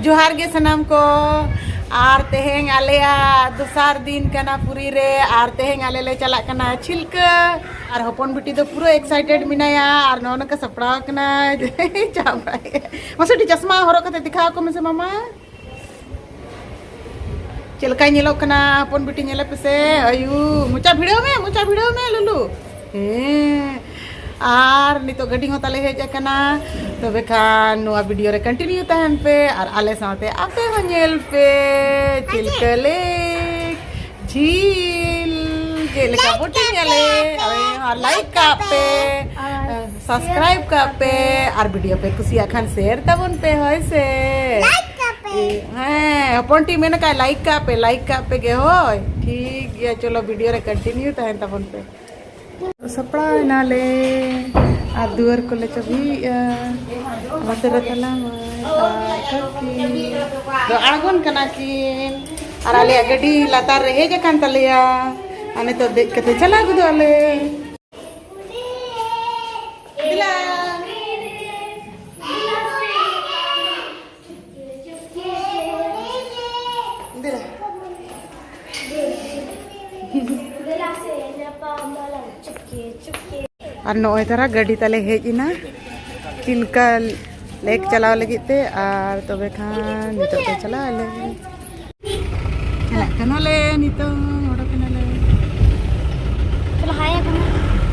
जोहार गे सनाम को आर तेहेंग आलेया दोसार दिन कना पुरी रे आर तेहेंग आले ले चला कना छिलका आर हपन बिटी दो पूरा एक्साइटेड मिनाया आर नौन का सपड़ा कना चाबाई मसटी चश्मा हरो कते दिखाओ को मसे मामा चिलका नेलो कना हपन बिटी नेले पेसे अयु मुचा भिड़ो में लुलु आर नितो गड्डी हो ताले हेज कना तबे खान नुआ वीडियो रे कंटिन्यू तहन पे और आले साथे आपे हो नेल पे चिलकले झील जेलेका बोटी नेले और लाइक का पे सब्सक्राइब का पे और वीडियो पे कुसिया खान शेयर तबन पे होय से हाँ हपनटी मेन का लाइक का पे गे होय ठीक है चलो वीडियो रे कंटिन्यू तहन तबन पे सपड़ा नाले आ दुआर को ले चबी मतरे तला तो आगोन कना की और आले गड्डी लातार रे हेज कान तलिया आने तो देख के चला गुदो आले दिला और नोए तरह गाड़ी तले हेजना चिलका लेक चलाव लगी ते और तबे खान नितो ते चला ले चला कनले नितो ओडो कनले चला हाय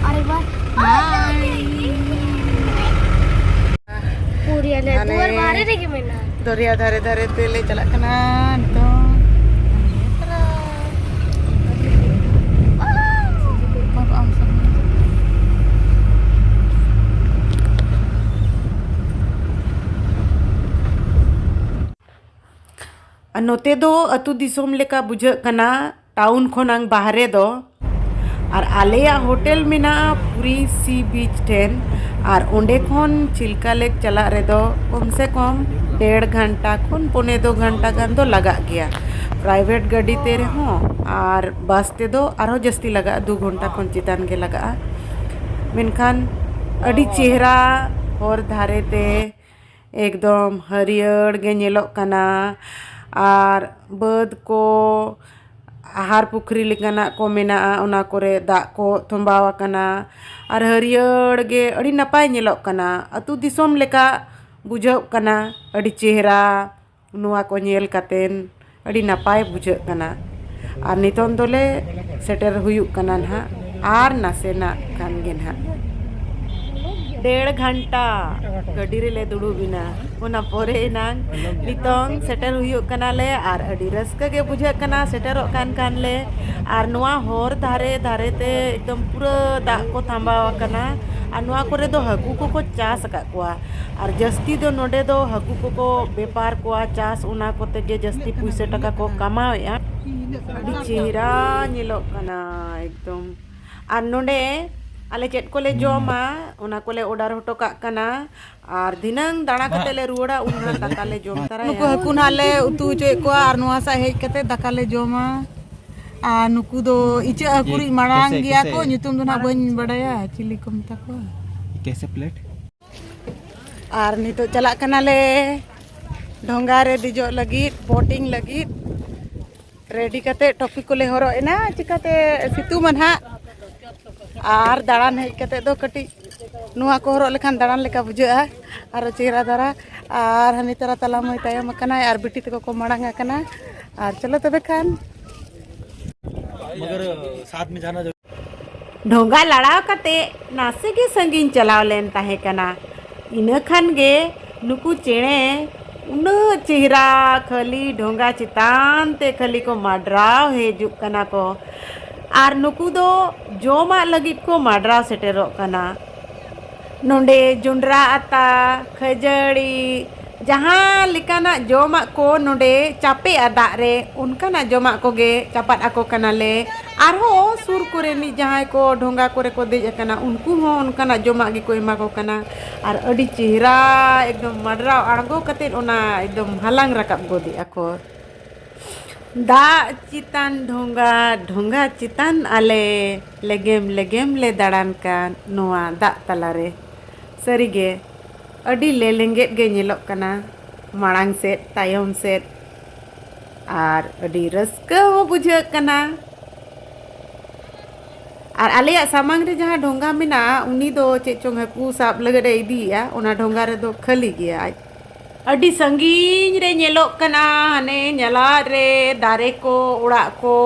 अरे वाह हाय पूरी ले दुआर बारे रे के मेना दरिया धारे धारे ते ले चला कना नितो नोते दो अतु दिसोम लेका बुझ कना टाउन खोनांग बाहरे दो और आलेया होटल मेना पूरी सी बीच ठेन और ओंडे खोन चिलका लेक चला रे दो कम से कम 1.5 घंटा खोन पौने 2 घंटा गान दो लगा गया प्राइवेट गाड़ी ते रहो और बस ते दो आरो जस्ती लगा 2 घंटा खोन चितान के लगा मेनखान अड़ी चेहरा और धारे ते एकदम हरियर गे नेलो कना और बद को आहार पुखरी लेकाना को मेना ओना कोरे दाग को थोंबाव कना और हरियर गे अड़ी नपाय नेलो कना अतु दिसोम लेका बुझाव कना अड़ी चेहरा नुआ को नेल कातेन अड़ी नपाय बुझाव कना और नितोन दोले सेटर हुयुक कना ना और नासेना खान गे ना 1.5 घंटा गाड़ी रे ले दुड़ू बिना ओना पोरे नांग नितोंग सेटर हुयुक कना ले और अड़ी रस्का गे बुझा कना सेटरो कान ले और नुआ होर धारे धारे ते एकदम पूरा दाग को थांबाव कना और नुआ कोरे दो हाकू को चास का कुआ और जस्ती दो नोडे दो हाकू को व्यापार कुआ चास उना कोते गे जस्ती पैसा टका को कमावेया अड़ी चेहरा नेलो कना एकदम और नोडे आले चेट को ले जोमा उना को ले ऑर्डर हटो का कना और दिनंग दाना कते ले रुड़ा उना दाका ले जोम तारा नुकु हकुन हाले उतु चे को और नुआ सा हेज कते दाका ले जोमा आ नुकु दो इचे हकुरी मांग गया को nyutum दो ना बन बड़ाया चिली को मता को कैसे प्लेट और नितो चला कना ले ढोंगा रे दिजो लगी बोटिंग लगी रेडी कते टॉपिक को ले हरो एना चिकाते सितु मनहा और दाड़ान हेज कते दो कटी नुआ को हरो लेखान दाड़ान लेका बुझा और चेहरा दारा और हनी तरह तला मई तायम कना और बिटी तको को मांगा कना और चलो तबे खान मगर साथ में जाना ढोंगा लड़ाव कते नासे के संगीन चलाव लेन ताहे कना इना खान गे नुकु चेणे उन चेहरा खाली ढोंगा चितान ते खाली को माडराव हेजुक कना को और नुकु दो जोमा लगित को माडरा सेटेरो कना नोंडे जुंडरा आता खजड़ी जहाँ लिकाना जोमा को नोंडे चापे अदा रे उनकाना जोमा को गे चापात आको कना ले और हो सुर कोरे नि जहाँ को ढोंगा कोरे को देज कना उनको हो उनकाना जोमा गे को एमा को कना और अड़ी चेहरा एकदम माडरा आड़गो कते ओना एकदम हलांग रकाब गोदी आको दा चितान ढोंगा ढोंगा चितान आले लेगेम ले दाड़ान का नोआ दा तलारे सरीगे अड़ी ले लेंगे गे नेलोक कना माड़ांग सेद तायम सेद और अडी रस्का हो बुझाग कना और आलिया सामांग रे जहाँ ढोंगा मेना उनी दो चे चोंग हकू साब लगड़े इदिया ओना ढोंगा रे दो खाली गया अडी संगीन रे नेलोक कना हने नेला रे दारे को उड़ा को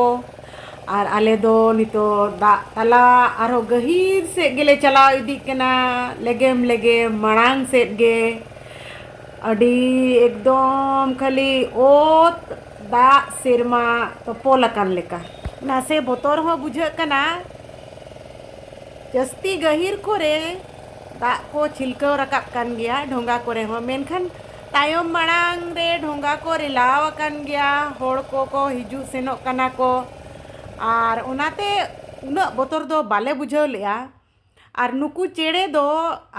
और आले दो नितो दा तला आरो गहीर से गेले चलाव इदी कना लेगेम लेगेम माड़ांग सेद गे अडी एकदम खाली ओत दा सिरमा तो पोलकान लेका नासे बोतोर हो बुझाग कना जस्ती गहीर कोरे दा को छिलकाव रकाब कान गया ढोंगा कोरे हो मेनखान तायम माड़ांग रे ढोंगा को रिलाव कान गया होड़ को हिजू सेनोक कना को और उनाते उना बोतोर दो बाले बुझाव लेया और नुकू चेड़े दो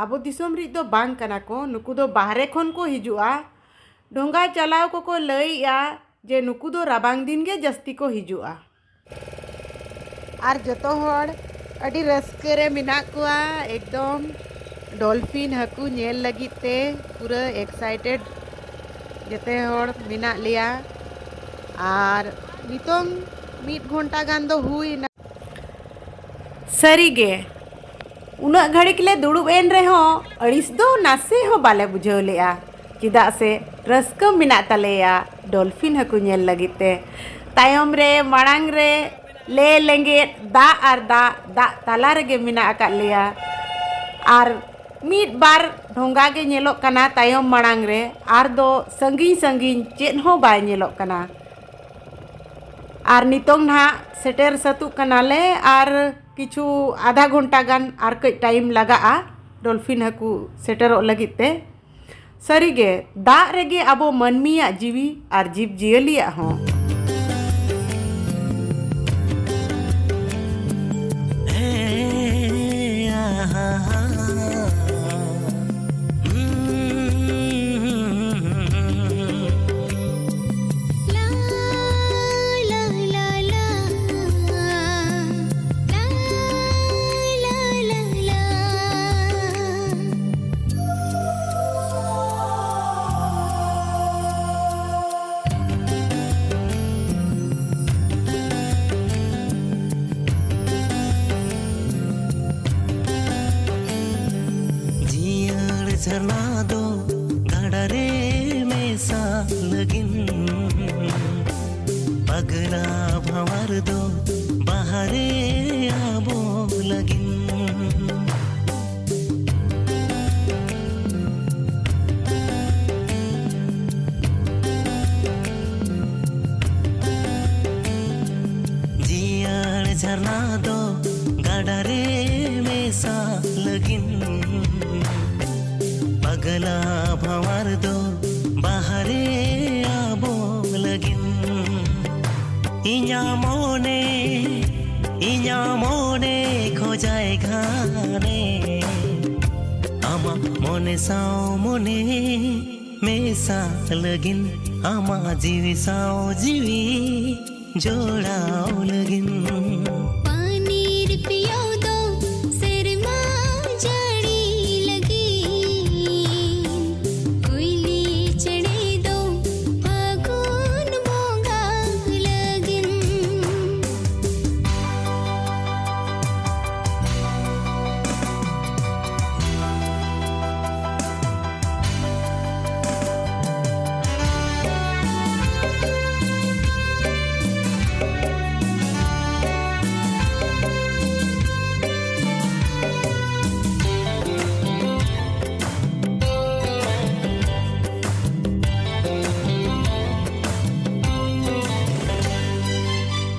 आबो दिसोम रि दो बांग कना को नुकू दो बाहरे खन को हिजुआ ढोंगा चलाव को लइया जे नुकू दो राबांग दिन गे जस्ती को हिजुआ और जतो होड़ अडी रस्के रे मिना कुआ एकदम डॉल्फिन हकू नेल लगी ते पूरा एक्साइटेड जते होड़ मिना लिया और नितोंग मीट घंटा गान दो हुई ना सरी गे उना घड़ी के लिए दुड़ुब एन रे हो अड़िस दो नासे हो बाले बुझाव लेया चिदा से रस्का मिना तलेया डॉल्फिन हकू नेल लगी ते तायम रे माड़ांग रे ले लेंगे दा और दा तला रेगे मिना आका लिया और मीट बार ढोंगा के नेलोक कना तायम माड़ांग रे और दो संगीन संगीन चेन हो बाय नेलोक कना और नितोंग ना सेटेर सतु कनाले और किछु आधा घंटा गान और कई टाइम लगा डॉल्फिन हकू सेटेरो लगित ते सरीगे दा रेगे आबो मनमिया जीवी और जीव जियलिया हो झरना दो गड़रे में सा लगिन पगला भंवर दो बाहरे आबो लगिन जियाड़ झरना दो गड़रे में सा लगिन पगला भंवर दो बाहरे आबो लगिन इña मोने खोजाए घाने आमा मोने साओ मोने मेसा लगिन आमा जीवी साओ जीवी जोड़ाओ लगिन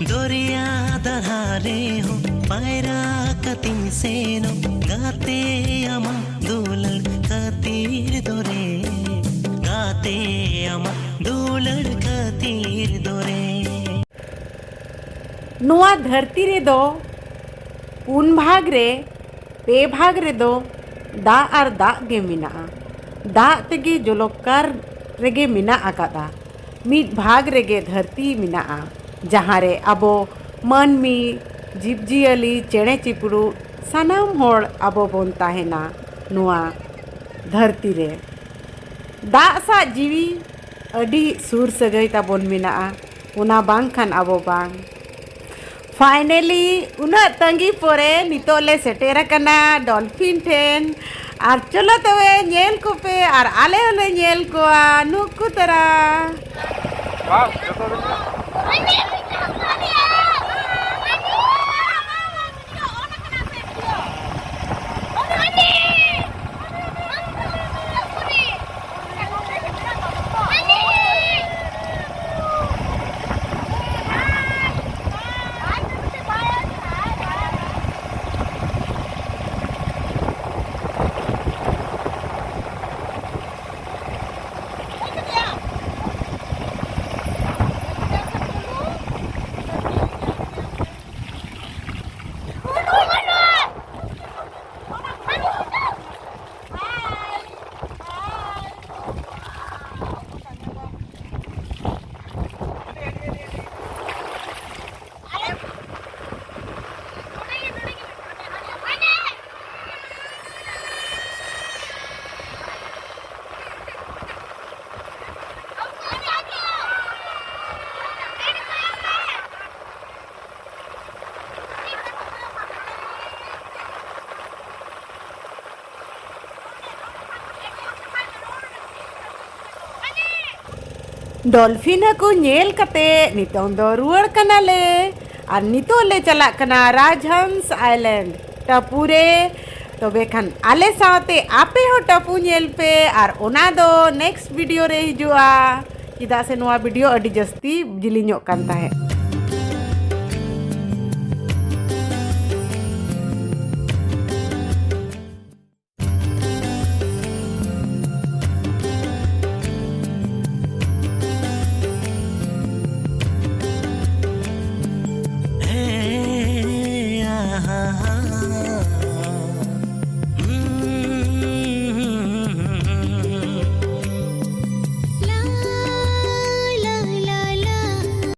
दरिया दहारे हो पायरा कतिन सेनो गाते आमा दुलड़ खातिर दोरे गाते आमा दुलड़ खातिर दोरे नुआ धरती रे दो पुन भाग रे पे भाग रे दो दा और दा गे मिना दा तेगे जलोकार रेगे मिना आकादा मीट भाग रेगे धरती मिना जहाँ रे अबो मनमी जीवजियली चेणे चिपड़ू सानाम होड़ अबो बोन ताहेना नुआ धरती रे दाग सा जीवी अडी सुर सगई ताबोन मेनाआ उना बांग खान आबो बांग फाइनली उना तंगी पोरे नितोले सेटेर कना डॉल्फिन ठेन और चलो तवे नेल को पे और आले होले नेल को नुकु तरा डॉल्फिन को नेल कते नितों दो रुआड़ कना ले और नितो ले चला कना राजहंस आइलैंड टपूरे तो बेखन आले साथे आपे हो टपू नेल पे और ओना दो नेक्स्ट वीडियो रे हिजुआ चिदा से नोआ वीडियो अडी जस्ती जिलिñok kan tahe हाँ